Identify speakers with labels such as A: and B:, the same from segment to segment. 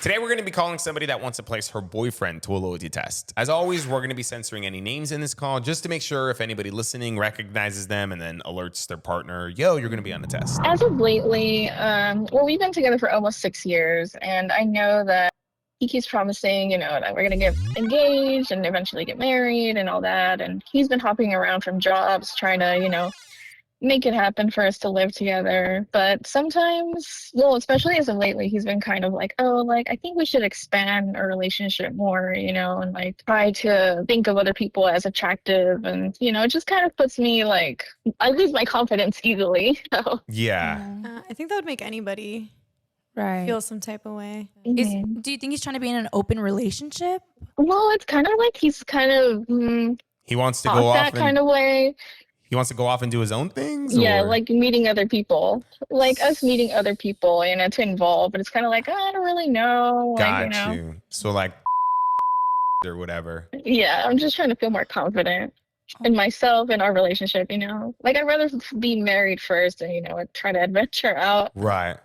A: Today, we're going to be calling somebody that wants to place her boyfriend to a loyalty test. As always, we're going to be censoring any names in this call just to make sure if anybody listening recognizes them and then alerts their partner, yo, you're going to be on the test.
B: As of lately, we've been together for almost 6 years, and I know that he keeps promising, that we're going to get engaged and eventually get married and all that. And he's been hopping around from jobs trying to, make it happen for us to live together. But sometimes, especially as of lately, he's been kind of like, I think we should expand our relationship more, and like try to think of other people as attractive. And, it just kind of puts me like, I lose my confidence easily. So.
A: Yeah.
C: I think that would make anybody feel some type of way.
B: Mm-hmm.
D: Do you think he's trying to be in an open relationship?
B: Well, it's kind of like he's kind of
A: he wants to go off
B: that kind of way.
A: He wants to go off and do his own things?
B: Yeah,
A: or?
B: like meeting other people. Like us meeting other people, to involve. But it's kind of like, I don't really know.
A: Got you. So like or whatever.
B: Yeah, I'm just trying to feel more confident in myself and our relationship, Like I'd rather be married first and, try to adventure out.
A: Right.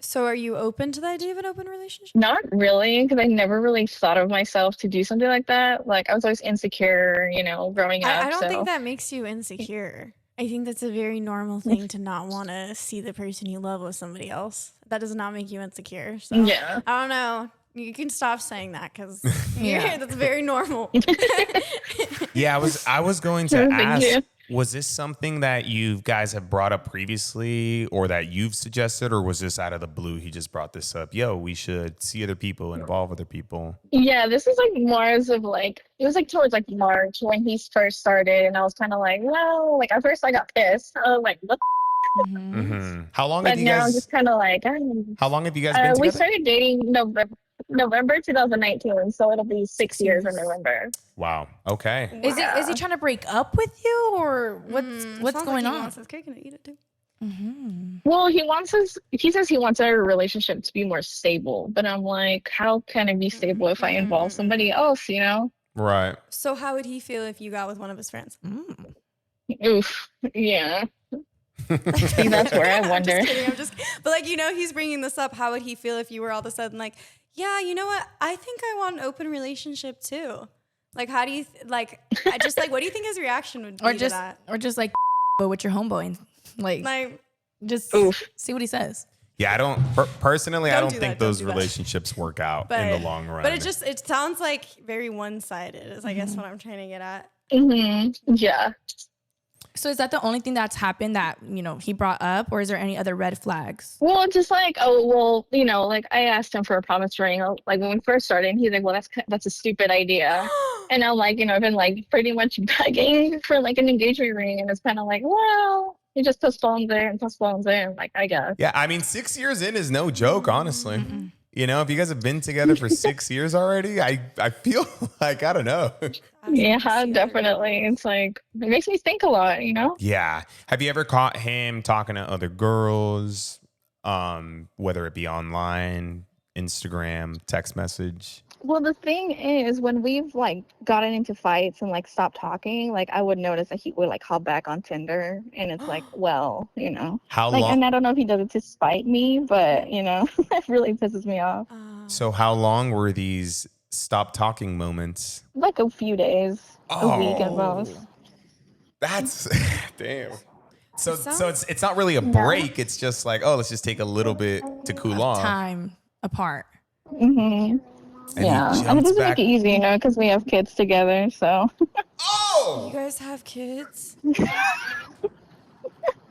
C: So are you open to the idea of an open relationship?
B: Not really, because I never really thought of myself to do something like that. Like I was always insecure, growing up.
C: I don't think that makes you insecure. I think that's a very normal thing to not want to see the person you love with somebody else. That does not make you insecure. So
B: yeah.
C: I don't know. You can stop saying that because that's very normal.
A: Yeah, I was going to ask, was this something that you guys have brought up previously or that you've suggested, or was this out of the blue? He just brought this up. Yo, we should see other people, involve other people.
B: Yeah, this is like Mars of like, it was like towards like March when he first started. And I was kind of like, well, like at first I got pissed. I was like, what?
A: Mm-hmm. How long
B: but
A: have you
B: now
A: guys?
B: I'm just kind of like,
A: how long have you guys been together?
B: We started dating November 2019, so it'll be 6 years in November.
A: Wow. Okay.
D: Is he trying to break up with you, or what's going on?
C: He wants his cake and eat it too.
D: Mm-hmm.
B: Well, he says he wants our relationship to be more stable, but I'm like, how can it be stable if I involve somebody else,
A: Right.
C: So how would he feel if you got with one of his friends?
B: Oof. Yeah. See, that's where I wonder.
C: I'm just kidding. But like, he's bringing this up. How would he feel if you were all of a sudden like, yeah, you know what? I think I want an open relationship too. Like, how do you what do you think his reaction would be to that?
D: Or just like, but with your homeboy, like just see what he says.
A: Yeah, I don't personally. I don't
C: do
A: think
C: that.
A: those relationships work out in the long run.
C: But it sounds like very one-sided. Is I guess what I'm trying to get at.
B: Mm-hmm. Yeah.
D: So is that the only thing that's happened that, he brought up, or is there any other red flags?
B: Well, just like, like I asked him for a promise ring, like when we first started, and he's like, well, that's a stupid idea. And I'm like, I've been like pretty much begging for like an engagement ring. And it's kind of like, well, he just postpones it. And like, I guess.
A: Yeah. I mean, 6 years in is no joke, honestly. Mm-hmm. If you guys have been together for 6 years already, I feel like, I don't know.
B: Yeah, definitely. It's like, it makes me think a lot,
A: Yeah. Have you ever caught him talking to other girls, whether it be online, Instagram, text message?
B: Well, the thing is, when we've like gotten into fights and like stopped talking, like I would notice that he would like hop back on Tinder, and it's like, well,
A: How
B: like,
A: long?
B: and I don't know if he does it to spite me, but that really pisses me off.
A: So how long were these stop talking moments?
B: Like a few days, a week at most.
A: That's damn. So it's not really a break. It's just like, let's just take a little bit to cool off.
D: Time apart.
B: Mm-hmm.
A: And
B: yeah, and it doesn't make it easy, because we have kids together. So.
C: You guys have kids?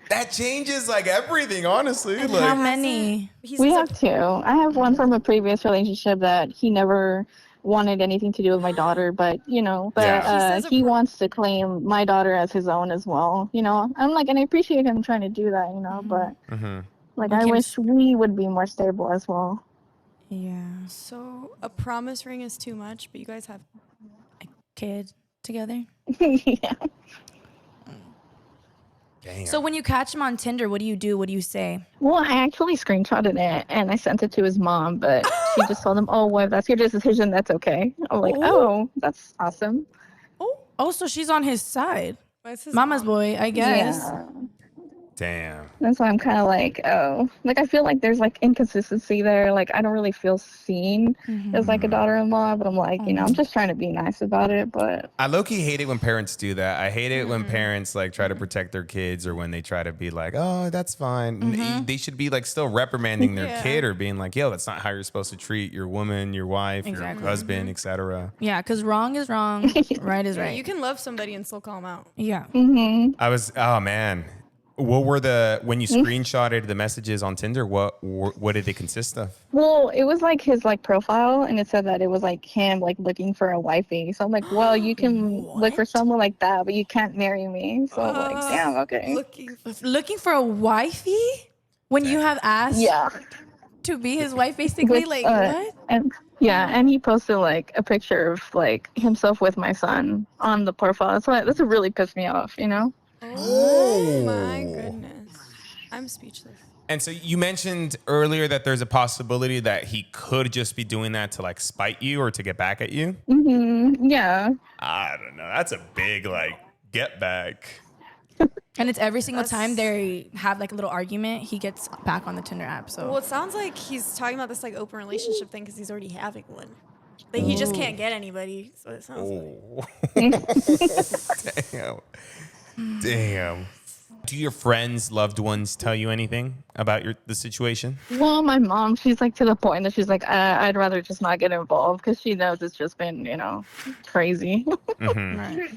A: That changes like everything, honestly. Like,
D: how many?
B: We have two. I have one from a previous relationship that he never wanted anything to do with my daughter, but he wants to claim my daughter as his own as well. I'm like, and I appreciate him trying to do that, but like I wish we would be more stable as well.
D: Yeah.
C: So a promise ring is too much, but you guys have
D: a kid together?
B: Yeah.
A: damn.
D: So when you catch him on Tinder, what do you do? What do you say?
B: Well, I actually screenshotted it and I sent it to his mom, but she just told him, well, if that's your decision, that's okay. I'm like, that's awesome.
D: Oh, so she's on his side.
C: What's his
D: Mama's
C: mom?
D: boy, I guess.
B: Yeah.
A: Damn.
B: That's why I'm kind of like, oh, like I feel like there's like inconsistency there. Like I don't really feel seen as like a daughter-in-law, but I'm like, you know, I'm just trying to be nice about it. But
A: I low-key hate it when parents do that. I hate it when parents like try to protect their kids, or when they try to be like, oh, that's fine. They should be like still reprimanding their kid, or being like, yo, that's not how you're supposed to treat your woman, your wife, your husband, etc.
D: Yeah, because wrong is wrong, right is right.
C: You can love somebody and still call them out.
D: Yeah.
A: Oh man. What were when you screenshotted the messages on Tinder, what did they consist of?
B: well, it was like his like profile, and it said that it was like him like looking for a wifey. So I'm like, well, you can look for someone like that, but you can't marry me. So I'm like, damn, okay.
D: Looking for a wifey when you have asked to be his wife, basically.
B: With,
D: like what?
B: And and he posted like a picture of like himself with my son on the profile. So that's what really pissed me off, you know?
C: Oh my goodness. I'm speechless.
A: And so you mentioned earlier that there's a possibility that he could just be doing that to like spite you or to get back at you.
B: Yeah.
A: I don't know. That's a big like get back.
D: And it's every single time they have like a little argument, he gets back on the Tinder app. So
C: Well, it sounds like he's talking about this like open relationship thing because he's already having one. Like he just can't get anybody. So it sounds
A: Damn. Damn. Do your friends, loved ones tell you anything about the situation?
B: Well, my mom, she's like to the point that she's like, I'd rather just not get involved because she knows it's just been, you know, crazy.
D: right.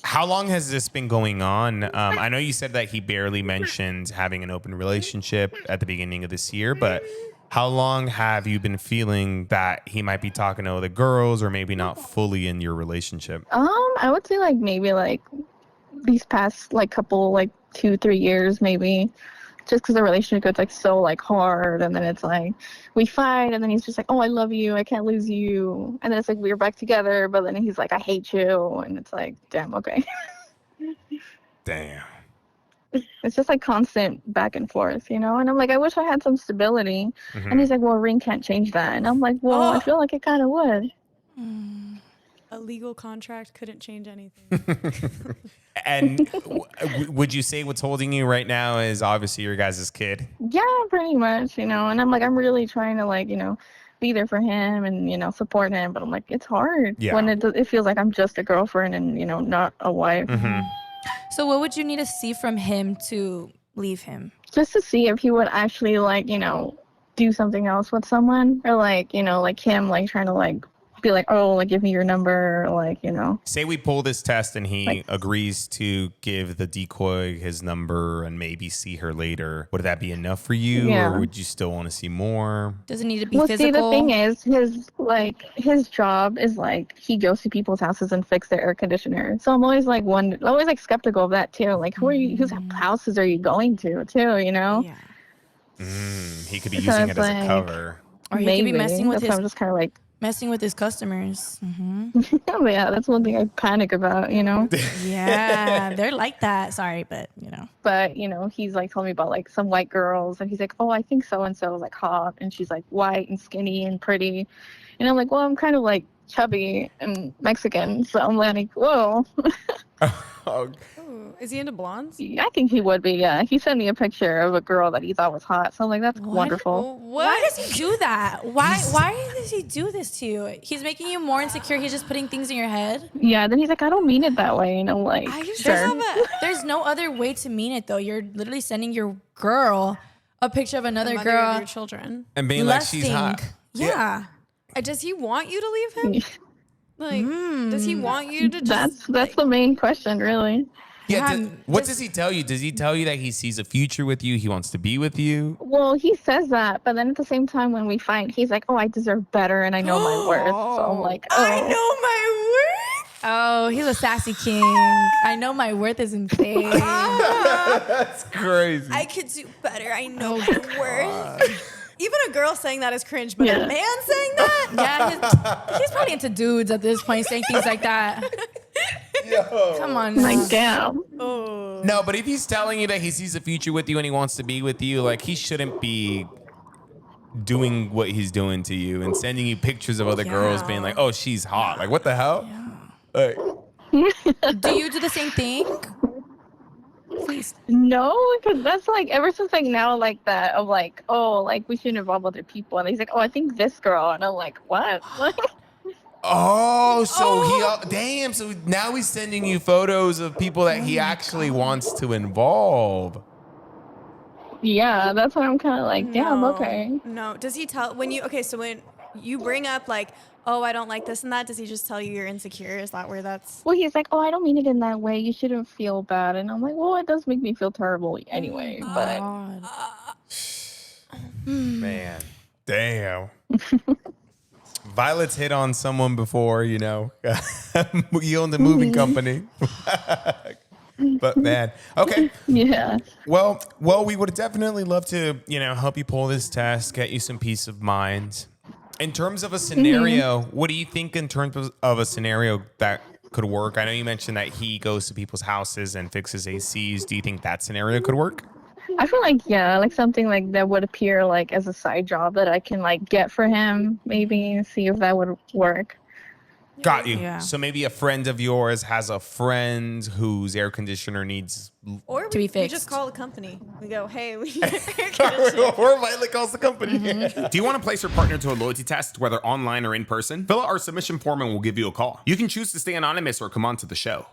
A: How long has this been going on? I know you said that he barely mentioned having an open relationship at the beginning of this year, but how long have you been feeling that he might be talking to other girls, or maybe not fully in your relationship?
B: I would say like maybe like these past like couple like 2-3 years maybe, just because the relationship gets like so like hard, and then it's like we fight, and then he's just like, oh, I love you, I can't lose you, and then it's like we're back together, but then he's like, I hate you, and it's like, damn, okay.
A: Damn.
B: It's just like constant back and forth, you know? And I'm like, I wish I had some stability. And he's like, well, a ring can't change that. And I'm like, well, I feel like it kind of would.
C: a legal contract couldn't change anything.
A: And would you say what's holding you right now is obviously your guys' kid?
B: Yeah, pretty much, you know? And I'm like, I'm really trying to like, you know, be there for him and, you know, support him. But I'm like, it's hard when it feels like I'm just a girlfriend and, you know, not a wife.
D: So what would you need to see from him to leave him?
B: Just to see if he would actually like, you know, do something else with someone, or like, you know, like him like trying to like be like, oh, like give me your number, or like, you know.
A: Say we pull this test and he agrees to give the decoy his number and maybe see her later. Would that be enough for you, or would you still want to see more?
D: Does it need to be physical?
B: See, the thing is, his job is like he goes to people's houses and fix their air conditioner. So I'm always like skeptical of that too. Like, whose houses are you going to too? You know?
D: Yeah.
A: He could be using it as a cover,
D: or he could be messing with
B: I'm just kind of like.
D: Messing with his customers.
B: Yeah, that's one thing I panic about, you know?
D: Yeah, they're like that. Sorry, but, you know.
B: But, you know, he's like telling me about like some white girls, and he's like, oh, I think so-and-so is like hot, and she's like white and skinny and pretty. And I'm like, well, I'm kind of like chubby and Mexican, so I'm like, whoa.
C: Ooh, is he into blondes?
B: I think he would be, yeah. He sent me a picture of a girl that he thought was hot, so I'm like, that's wonderful.
D: Why does he do that? Why does he do this to you? He's making you more insecure. He's just putting things in your head.
B: Yeah, then he's like, I don't mean it that way, and I'm like,
D: there's no other way to mean it, though. You're literally sending your girl a picture of another
C: the mother
D: girl.
C: Of your children.
A: And being like, she's hot.
D: Yeah.
C: Does he want you to leave him? Like, does he want you to just...
B: That's the main question, really.
A: Yeah. What does he tell you? Does he tell you that he sees a future with you? He wants to be with you?
B: Well, he says that, but then at the same time when we fight, he's like, oh, I deserve better and I know my worth. So I'm like, oh.
C: I know my worth?
D: Oh, he's a sassy king. I know my worth is insane.
A: That's crazy.
C: I could do better. I know my worth. Even a girl saying that is cringe, but a man saying that?
D: Yeah, he's probably into dudes at this point saying things like that.
A: Yo.
D: Come on.
B: Like, damn.
C: Oh.
A: No, but if he's telling you that he sees a future with you and he wants to be with you, like, he shouldn't be doing what he's doing to you and sending you pictures of other girls being like, oh, she's hot. Like, what the hell?
D: Yeah.
A: Like,
D: do you do the same thing? least.
B: No, because that's like ever since like now like that of like, oh, like we shouldn't involve other people, and he's like, oh, I think this girl, and I'm like, what?
A: Oh, so damn. So now he's sending you photos of people that he actually wants to involve.
B: Yeah, that's why I'm kind of like, damn, okay.
C: No. Does he tell when you bring up like, oh, I don't like this and that, does he just tell you you're insecure? Is that where that's...
B: Well, he's like, oh, I don't mean it in that way. You shouldn't feel bad. And I'm like, well, it does make me feel terrible anyway. But
A: Man, damn. Violet's hit on someone before, you know. You own the moving company. But man, okay.
B: Yeah.
A: Well, we would definitely love to, you know, help you pull this test, get you some peace of mind. In terms of a scenario, what do you think in terms of a scenario that could work? I know you mentioned that he goes to people's houses and fixes ACs. Do you think that scenario could work?
B: I feel like, yeah, like something like that would appear like as a side job that I can like get for him, maybe, and see if that would work.
A: Got you.
D: Yeah.
A: So maybe a friend of yours has a friend whose air conditioner needs
C: Or
D: to be
C: we
D: fixed.
C: just call the company. We go, hey, we need air conditioning.
A: Or Violet calls the company. Do you want to place your partner to a loyalty test, whether online or in person? Fill out our submission form and we'll give you a call. You can choose to stay anonymous or come on to the show.